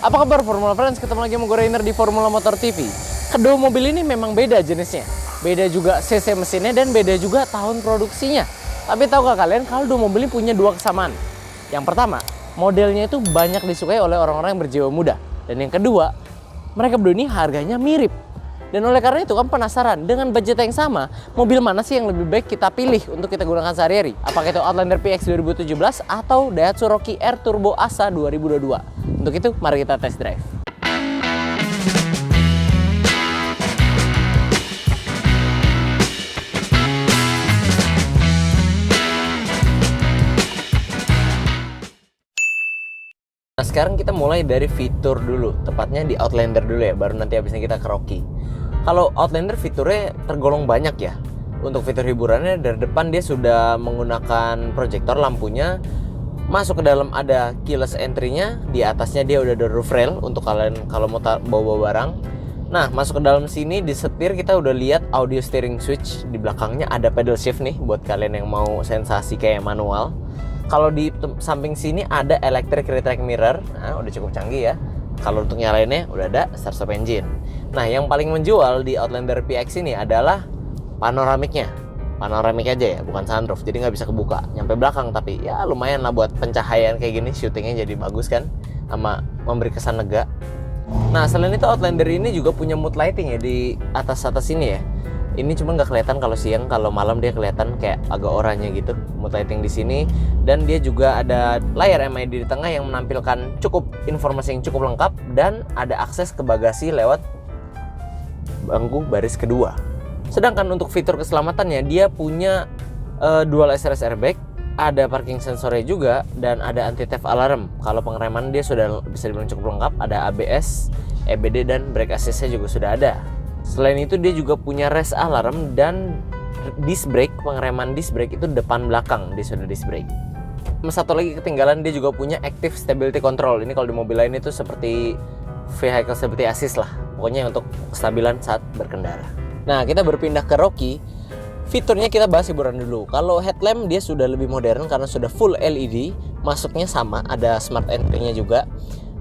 Apa kabar Formula Friends? Ketemu lagi sama gue Rainer di Formula Motor TV. Kedua mobil ini memang beda jenisnya, beda juga cc mesinnya dan beda juga tahun produksinya. Tapi tahukah kalian kalau dua mobil ini punya dua kesamaan? Yang pertama, modelnya itu banyak disukai oleh orang-orang yang berjiwa muda. Dan yang kedua, mereka berdua ini harganya mirip. Dan oleh karena itu kan penasaran, dengan budget yang sama, mobil mana sih yang lebih baik kita pilih untuk kita gunakan sehari-hari? Apakah itu Outlander PX 2017 atau Daihatsu Rocky R Turbo Asa 2022? Untuk itu, mari kita test drive. Nah, sekarang kita mulai dari fitur dulu, tepatnya di Outlander dulu ya, baru nanti habisnya kita ke Rocky. Kalau Outlander fiturnya tergolong banyak ya. Untuk fitur hiburannya, dari depan dia sudah menggunakan proyektor lampunya. Masuk ke dalam ada keyless entry-nya, di atasnya dia udah ada roof rail untuk kalian kalau mau bawa barang. Nah, masuk ke dalam sini di setir kita udah lihat audio steering switch, di belakangnya ada pedal shift nih buat kalian yang mau sensasi kayak manual. Kalau di samping sini ada electric retract mirror, nah udah cukup canggih ya. Kalau untuk nyalainnya udah ada start stop engine. Nah, yang paling menjual di Outlander PX ini adalah panoramiknya. Panoramik aja ya, bukan sunroof, jadi nggak bisa kebuka nyampe belakang, tapi ya lumayan lah buat pencahayaan kayak gini, syutingnya jadi bagus kan, sama memberi kesan lega. Nah, selain itu Outlander ini juga punya mood lighting ya di atas ini ya. Ini cuma nggak kelihatan kalau siang, kalau malam dia kelihatan kayak agak oranye gitu, mood lighting di sini. Dan dia juga ada layar MID di tengah yang menampilkan cukup informasi yang cukup lengkap, dan ada akses ke bagasi lewat bangku baris kedua. Sedangkan untuk fitur keselamatannya, dia punya dual SRS airbag, ada parking sensornya juga, dan ada anti theft alarm. Kalau pengereman dia sudah bisa dibilang cukup lengkap, ada ABS, EBD, dan brake assist-nya juga sudah ada. Selain itu dia juga punya race alarm dan disc brake, pengereman disc brake itu depan belakang dia sudah disc brake. Satu lagi ketinggalan, dia juga punya active stability control. Ini kalau di mobil lain itu seperti vehicle stability assist lah, pokoknya untuk kestabilan saat berkendara. Nah, kita berpindah ke Rocky. Fiturnya kita bahas hiburan dulu. Kalau headlamp dia sudah lebih modern karena sudah full LED. Masuknya sama, ada smart entry-nya juga.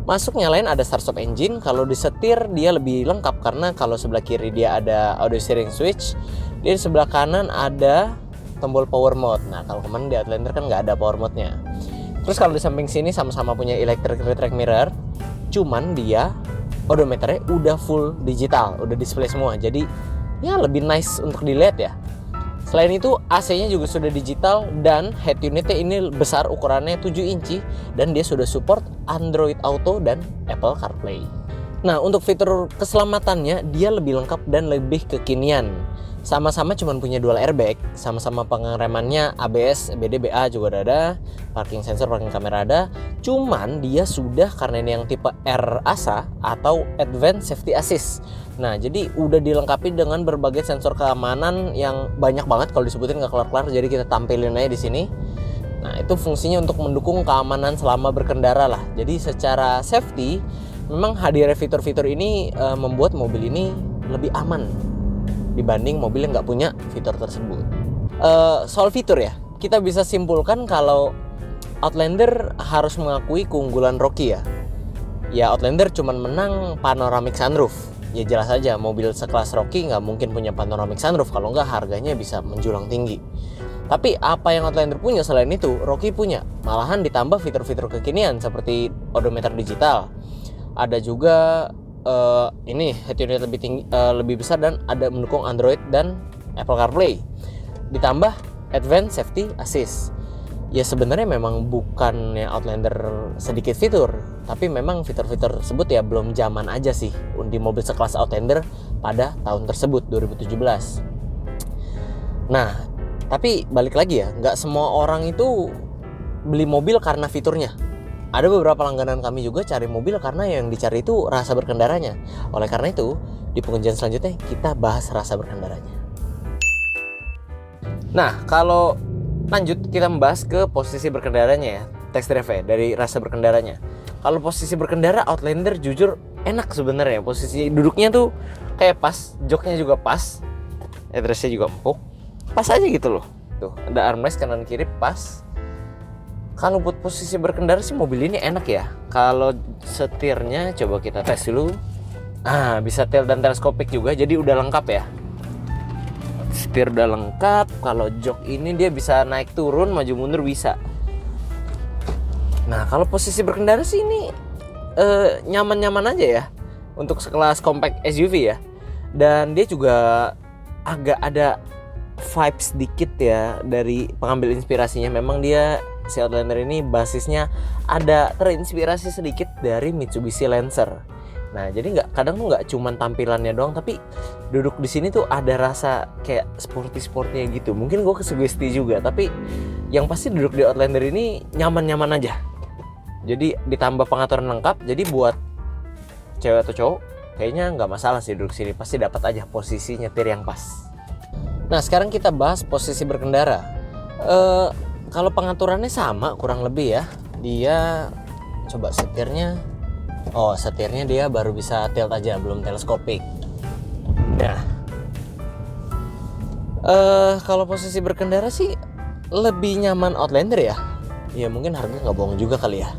Masuk nyalain ada start stop engine. Kalau disetir dia lebih lengkap karena kalau sebelah kiri dia ada audio steering switch, di sebelah kanan ada tombol power mode. Nah, kalau kemarin di Outlander kan nggak ada power mode-nya. Terus kalau di samping sini sama-sama punya electric retract mirror, cuman dia odometernya udah full digital, udah display semua. Jadi ya lebih nice untuk dilihat ya. Selain itu AC-nya juga sudah digital dan head unitnya ini besar, ukurannya 7 inci, dan dia sudah support Android Auto dan Apple CarPlay. Nah, untuk fitur keselamatannya dia lebih lengkap dan lebih kekinian. Sama-sama cuma punya dual airbag, sama-sama pengeremannya ABS, EBD, BA juga ada, parking sensor, parking kamera ada. Cuman dia sudah, karena ini yang tipe R Asa atau Advanced Safety Assist. Nah, jadi udah dilengkapi dengan berbagai sensor keamanan yang banyak banget, kalau disebutin nggak kelar-kelar, jadi kita tampilin aja di sini. Nah, itu fungsinya untuk mendukung keamanan selama berkendara lah. Jadi secara safety, memang hadirnya fitur-fitur ini membuat mobil ini lebih aman dibanding mobil yang nggak punya fitur tersebut. Soal fitur ya, kita bisa simpulkan kalau Outlander harus mengakui keunggulan Rocky ya. Ya, Outlander cuman menang panoramic sunroof. Ya jelas aja mobil sekelas Rocky nggak mungkin punya panoramic sunroof, kalau nggak harganya bisa menjulang tinggi. Tapi apa yang Outlander punya selain itu, Rocky punya. Malahan ditambah fitur-fitur kekinian seperti odometer digital. Ada juga ini head unit lebih tinggi, lebih besar, dan ada mendukung Android dan Apple CarPlay. Ditambah Advanced Safety Assist. Ya sebenarnya memang bukannya Outlander sedikit fitur, tapi memang fitur-fitur tersebut ya belum zaman aja sih di mobil sekelas Outlander pada tahun tersebut 2017. Nah, tapi balik lagi ya, nggak semua orang itu beli mobil karena fiturnya. Ada beberapa langganan kami juga cari mobil karena yang dicari itu rasa berkendaranya. Oleh karena itu, di pengujian selanjutnya kita bahas rasa berkendaranya. Nah, kalau lanjut kita membahas ke posisi berkendaranya ya, test drive dari rasa berkendaranya. Kalau posisi berkendara Outlander jujur enak sebenarnya. Posisi duduknya tuh kayak pas, joknya juga pas, headrestnya juga empuk, pas aja gitu loh. Tuh, ada armrest kanan kiri pas. Kalau buat posisi berkendara sih mobil ini enak ya. Kalau setirnya coba kita tes dulu. Bisa tilt dan teleskopik juga, jadi udah lengkap ya. Setir udah lengkap. Kalau jok ini dia bisa naik turun, maju mundur bisa. Nah, kalau posisi berkendara sih ini nyaman-nyaman aja ya untuk sekelas compact SUV ya. Dan dia juga agak ada vibes sedikit ya dari pengambil inspirasinya. Memang dia si Outlander ini basisnya ada terinspirasi sedikit dari Mitsubishi Lancer. Nah, jadi kadang tuh nggak cuman tampilannya doang, tapi duduk di sini tuh ada rasa kayak sporty-sportnya gitu. Mungkin gue kesugesti juga, tapi yang pasti duduk di Outlander ini nyaman-nyaman aja. Jadi ditambah pengaturan lengkap, jadi buat cewek atau cowok kayaknya nggak masalah sih duduk sini, pasti dapat aja posisi nyetir yang pas. Nah, sekarang kita bahas posisi berkendara. Kalau pengaturannya sama kurang lebih ya. Dia coba setirnya dia baru bisa tilt aja, belum teleskopik. Nah, kalau posisi berkendara sih lebih nyaman Outlander ya. Ya mungkin harga nggak bohong juga kali ya.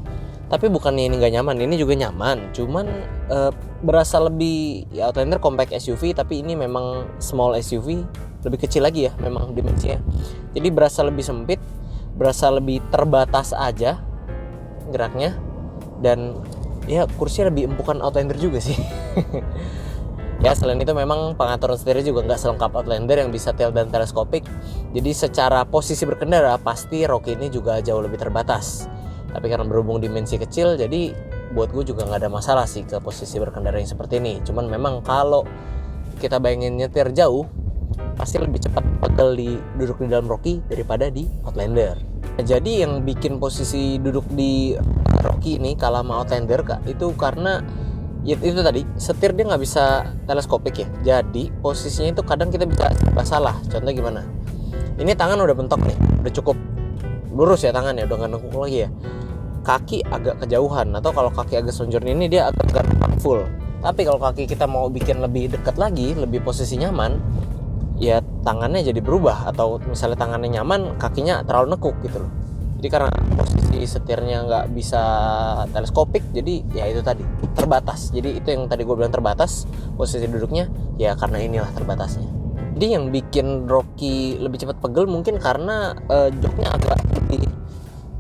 Tapi bukannya ini nggak nyaman, ini juga nyaman. Cuman berasa lebih ya, Outlander compact SUV, tapi ini memang small SUV, lebih kecil lagi ya memang dimensinya. Jadi berasa lebih sempit, berasa lebih terbatas aja geraknya, dan ya kursinya lebih empukan Outlander juga sih. Ya selain itu memang pengaturan setirnya juga nggak selengkap Outlander yang bisa tilt dan teleskopik. Jadi secara posisi berkendara pasti Rocky ini juga jauh lebih terbatas. Tapi karena berhubung dimensi kecil, jadi buat gue juga nggak ada masalah sih ke posisi berkendara yang seperti ini. Cuman memang kalau kita bayangin nyetir jauh, pasti lebih cepat pegel duduk di dalam Rocky daripada di Outlander. Nah, jadi yang bikin posisi duduk di Rocky ini kalah sama Outlander itu karena ya itu tadi, setir dia nggak bisa teleskopik ya. Jadi posisinya itu kadang kita bisa salah. Contohnya gimana? Ini tangan udah bentok nih, udah cukup lurus ya tangannya, udah nggak nengkuk lagi ya. Kaki agak kejauhan, atau kalau kaki agak selonjor ini dia agak full. Tapi kalau kaki kita mau bikin lebih dekat lagi, lebih posisi nyaman, ya tangannya jadi berubah. Atau misalnya tangannya nyaman, kakinya terlalu nekuk gitu loh. Jadi karena posisi setirnya nggak bisa teleskopik, jadi ya itu tadi terbatas. Jadi itu yang tadi gue bilang terbatas posisi duduknya, ya karena inilah terbatasnya. Jadi yang bikin Rocky lebih cepat pegel mungkin karena joknya agak lebih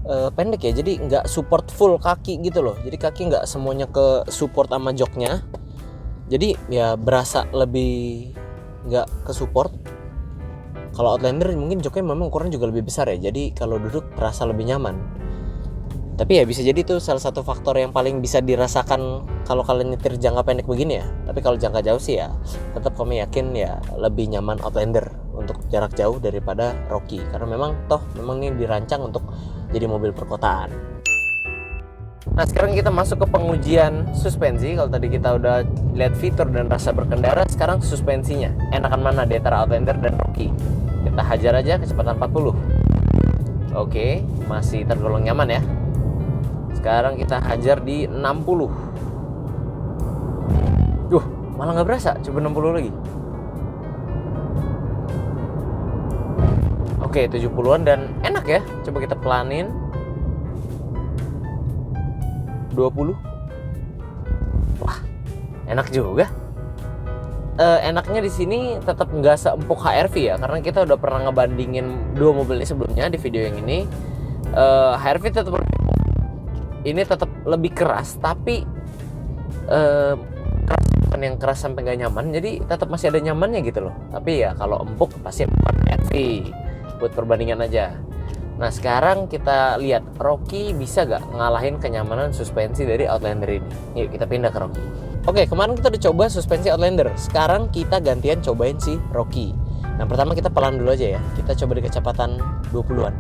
pendek ya, jadi nggak support full kaki gitu loh. Jadi kaki nggak semuanya ke support sama joknya, jadi ya berasa lebih nggak ke support. Kalau Outlander mungkin joknya memang ukuran juga lebih besar ya, jadi kalau duduk terasa lebih nyaman. Tapi ya bisa jadi itu salah satu faktor yang paling bisa dirasakan kalau kalian nyetir jangka pendek begini ya. Tapi kalau jangka jauh sih ya tetap kami yakin ya lebih nyaman Outlander untuk jarak jauh daripada Rocky, karena memang ini dirancang untuk jadi mobil perkotaan. Nah, sekarang kita masuk ke pengujian suspensi. Kalau tadi kita udah lihat fitur dan rasa berkendara, sekarang suspensinya enakan mana di antara Outlander dan Rocky. Kita hajar aja kecepatan 40. Oke, masih tergolong nyaman ya. Sekarang kita hajar di 60. Malah nggak berasa, coba 60 lagi. Oke, 70-an dan enak ya. Coba kita pelanin. 20. Wah, enak juga. Enaknya di sini tetap nggak seempuk HRV ya, karena kita udah pernah ngebandingin dua mobil ini sebelumnya di video yang ini. HRV tetap ini tetap lebih keras, tapi keras bukan yang keras sampai nggak nyaman, jadi tetap masih ada nyamannya gitu loh. Tapi ya kalau empuk pasti HRV buat perbandingan aja. Nah, sekarang kita lihat Rocky bisa gak ngalahin kenyamanan suspensi dari Outlander ini. Yuk kita pindah ke Rocky. Oke, kemarin kita udah coba suspensi Outlander. Sekarang kita gantian cobain si Rocky. Nah, pertama kita pelan dulu aja ya. Kita coba di kecepatan 20-an.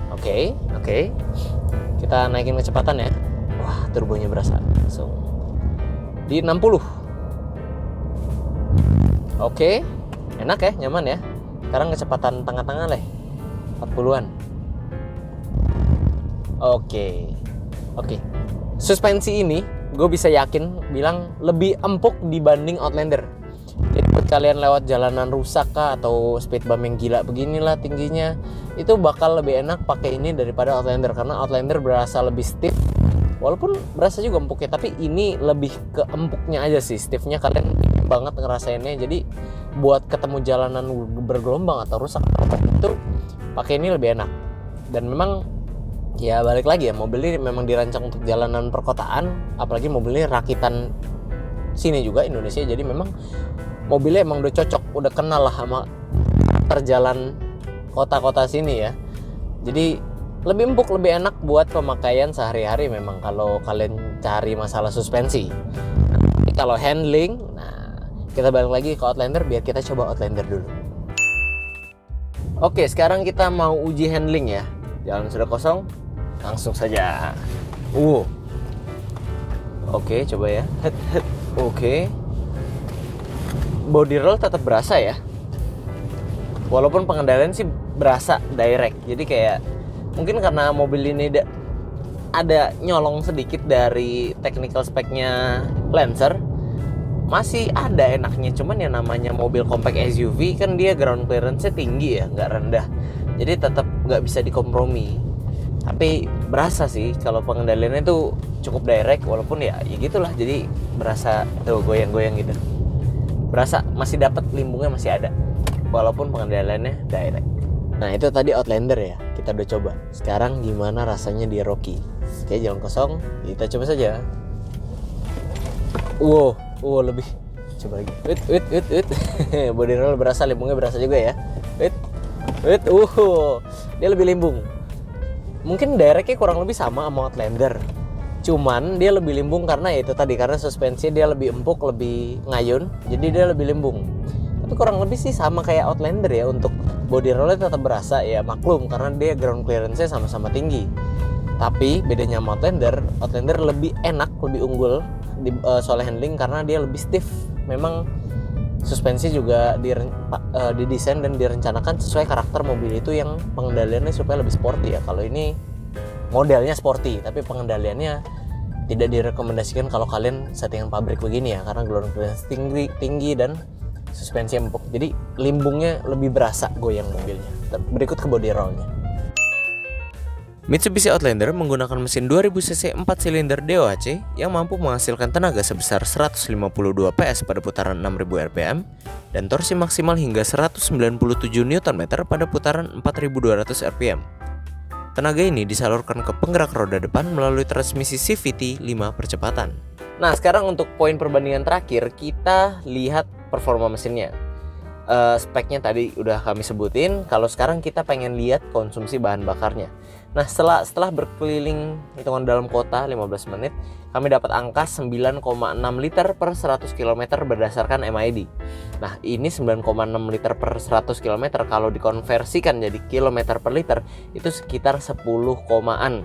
Oke. Kita naikin kecepatan ya. Wah, turbonya berasa langsung di 60. Oke, enak ya, nyaman ya. Sekarang kecepatan tengah-tengah lah, 40-an. Oke. Suspensi ini gue bisa yakin bilang lebih empuk dibanding Outlander. Jadi buat kalian lewat jalanan rusak kah atau speed bump yang gila beginilah tingginya, itu bakal lebih enak pakai ini daripada Outlander, karena Outlander berasa lebih stiff. Walaupun berasa juga empuk ya, tapi ini lebih ke empuknya aja sih. Stiffnya kalian banget ngerasainnya. Jadi buat ketemu jalanan bergelombang atau rusak itu pakai ini lebih enak. Dan memang ya balik lagi ya, mobil ini memang dirancang untuk jalanan perkotaan, apalagi mobil ini rakitan sini juga Indonesia. Jadi memang mobilnya emang udah cocok, udah kenal lah sama perjalanan kota-kota sini ya. Jadi lebih empuk, lebih enak buat pemakaian sehari-hari memang kalau kalian cari masalah suspensi. Tapi kalau handling, nah kita balik lagi ke Outlander, biar kita coba Outlander dulu. Oke, sekarang kita mau uji handling ya. Jalan sudah kosong, langsung saja. Oke, coba ya. Oke. Body roll tetap berasa ya. Walaupun pengendalian sih berasa direct. Jadi kayak mungkin karena mobil ini ada nyolong sedikit dari technical speknya Lancer, masih ada enaknya. Cuman ya namanya mobil compact SUV kan dia ground clearance-nya tinggi ya, nggak rendah. Jadi tetap nggak bisa dikompromi. Tapi berasa sih kalau pengendaliannya itu cukup direct, walaupun ya gitulah. Jadi berasa tuh goyang-goyang gitu. Berasa masih dapat limbungnya, masih ada. Walaupun pengendaliannya direct. Nah itu tadi Outlander ya, kita udah coba. Sekarang gimana rasanya di Rocky? Oke, jalan kosong, kita coba saja. Lebih. Coba lagi. Body roll berasa, limbungnya berasa juga ya. Dia lebih limbung. Mungkin directnya kurang lebih sama Outlander. Cuman dia lebih limbung karena itu tadi, karena suspensi dia lebih empuk, lebih ngayun, jadi dia lebih limbung. Tapi kurang lebih sih sama kayak Outlander ya. Untuk body rollnya tetap berasa ya, maklum karena dia ground clearance-nya sama-sama tinggi. Tapi bedanya sama Outlander lebih enak, lebih unggul di soal handling karena dia lebih stiff. Memang suspensi juga didesain dan direncanakan sesuai karakter mobil itu yang pengendaliannya supaya lebih sporty ya. Kalau ini modelnya sporty tapi pengendaliannya tidak direkomendasikan kalau kalian settingan pabrik begini ya, karena ground clearance tinggi dan suspensi empuk. Jadi limbungnya lebih berasa goyang mobilnya. Berikut ke body rollnya. Mitsubishi Outlander menggunakan mesin 2000cc 4 silinder DOHC yang mampu menghasilkan tenaga sebesar 152 PS pada putaran 6000 rpm dan torsi maksimal hingga 197 Nm pada putaran 4200 rpm. Tenaga ini disalurkan ke penggerak roda depan melalui transmisi CVT 5 percepatan. Nah, sekarang untuk poin perbandingan terakhir, kita lihat performa mesinnya. Speknya tadi udah kami sebutin. Kalau sekarang kita pengen lihat konsumsi bahan bakarnya. Nah, setelah berkeliling hitungan dalam kota 15 menit, kami dapat angka 9,6 liter per 100 km berdasarkan MID. Nah, ini 9,6 liter per 100 km kalau dikonversikan jadi kilometer per liter itu sekitar 10 komaan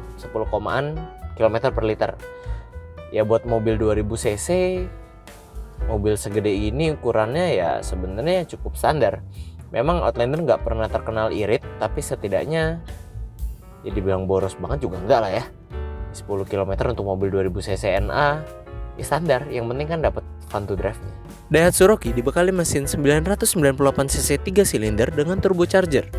kilometer per liter. Ya buat mobil 2000 cc, mobil segede ini ukurannya ya sebenarnya cukup standar. Memang Outlander nggak pernah terkenal irit, tapi setidaknya ya dibilang boros banget juga enggak lah ya. 10 km untuk mobil 2000 cc NA ya standar, yang penting kan dapat fun to drive-nya. Daihatsu Rocky dibekali mesin 998 cc 3 silinder dengan turbocharger.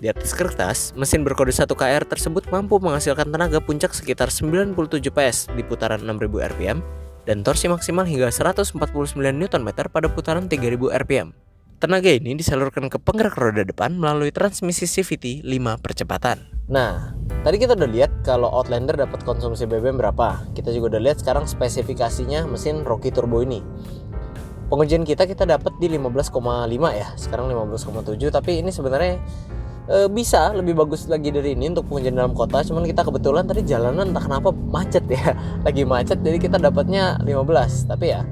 Di atas kertas, mesin berkode 1KR tersebut mampu menghasilkan tenaga puncak sekitar 97 PS di putaran 6000 rpm dan torsi maksimal hingga 149 Nm pada putaran 3000 rpm. Tenaga ini disalurkan ke penggerak roda depan melalui transmisi CVT 5 percepatan. Nah, tadi kita udah lihat kalau Outlander dapat konsumsi BBM berapa. Kita juga udah lihat sekarang spesifikasinya mesin Rocky Turbo ini. Pengujian kita dapat di 15,5 ya. Sekarang 15,7, tapi ini sebenarnya bisa lebih bagus lagi dari ini untuk pengujian dalam kota. Cuman kita kebetulan tadi jalanan entah kenapa macet ya. Lagi macet jadi kita dapatnya 15. Tapi ya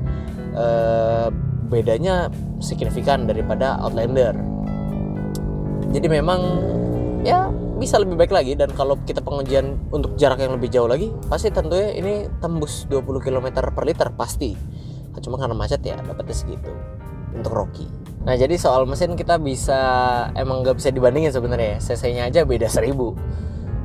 bedanya signifikan daripada Outlander. Jadi memang ya bisa lebih baik lagi, dan kalau kita pengujian untuk jarak yang lebih jauh lagi pasti tentunya ini tembus 20 km per liter pasti. Cuma karena macet ya dapatnya segitu untuk Rocky. Nah, jadi soal mesin kita emang nggak bisa dibandingin sebenarnya. CC-nya aja beda 1000.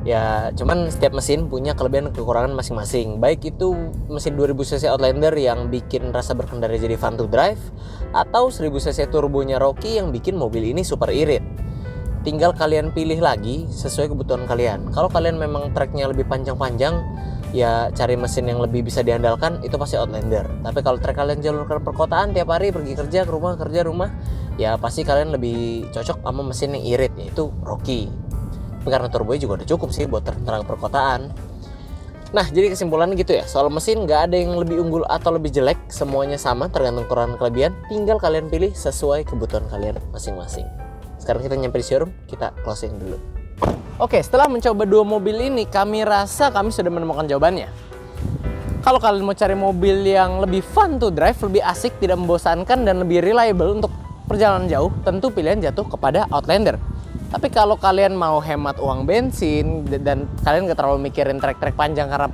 Ya, cuman setiap mesin punya kelebihan dan kekurangan masing-masing. Baik itu mesin 2000cc Outlander yang bikin rasa berkendara jadi fun to drive, atau 1000cc turbonya Rocky yang bikin mobil ini super irit. Tinggal kalian pilih lagi sesuai kebutuhan kalian. Kalau kalian memang treknya lebih panjang-panjang, ya cari mesin yang lebih bisa diandalkan, itu pasti Outlander. Tapi kalau trek kalian jalur ke perkotaan tiap hari, pergi kerja ke rumah, ya pasti kalian lebih cocok sama mesin yang irit, yaitu Rocky. Tapi karena turbonya juga udah cukup sih buat terang perkotaan. Nah, jadi kesimpulannya gitu ya, soal mesin nggak ada yang lebih unggul atau lebih jelek, semuanya sama tergantung kekurangan kelebihan. Tinggal kalian pilih sesuai kebutuhan kalian masing-masing. Sekarang kita nyampe di showroom, kita closing dulu. Oke, setelah mencoba dua mobil ini, kami rasa kami sudah menemukan jawabannya. Kalau kalian mau cari mobil yang lebih fun to drive, lebih asik, tidak membosankan, dan lebih reliable untuk perjalanan jauh, tentu pilihan jatuh kepada Outlander. Tapi kalau kalian mau hemat uang bensin dan kalian gak terlalu mikirin trek-trek panjang karena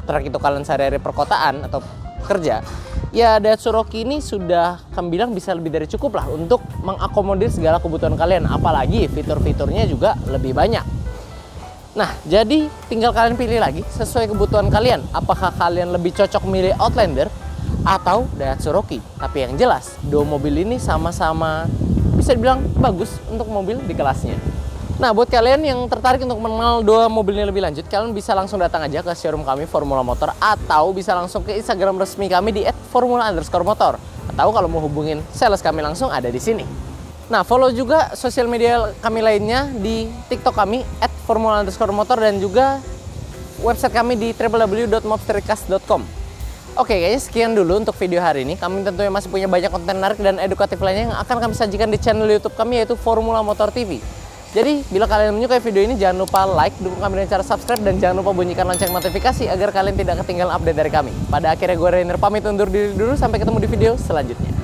trek itu kalian sehari-hari perkotaan atau kerja, ya Daihatsu Rocky ini sudah kami bilang bisa lebih dari cukup lah untuk mengakomodir segala kebutuhan kalian. Apalagi fitur-fiturnya juga lebih banyak. Nah, jadi tinggal kalian pilih lagi sesuai kebutuhan kalian. Apakah kalian lebih cocok milih Outlander atau Daihatsu Rocky? Tapi yang jelas, dua mobil ini sama-sama bisa dibilang bagus untuk mobil di kelasnya. Nah, buat kalian yang tertarik untuk mengenal dua mobil ini lebih lanjut, kalian bisa langsung datang aja ke showroom kami Formula Motor, atau bisa langsung ke Instagram resmi kami di @formula_motor. Atau kalau mau hubungin sales kami langsung ada di sini. Nah, follow juga sosial media kami lainnya di TikTok kami @formula_motor dan juga website kami di www.mobstercast.com. Oke, kayaknya sekian dulu untuk video hari ini. Kami tentunya masih punya banyak konten menarik dan edukatif lainnya yang akan kami sajikan di channel YouTube kami, yaitu Formula Motor TV. Jadi, bila kalian menyukai video ini, jangan lupa like, dukung kami dengan cara subscribe, dan jangan lupa bunyikan lonceng notifikasi agar kalian tidak ketinggalan update dari kami. Pada akhirnya gue Rainer pamit undur diri dulu, sampai ketemu di video selanjutnya.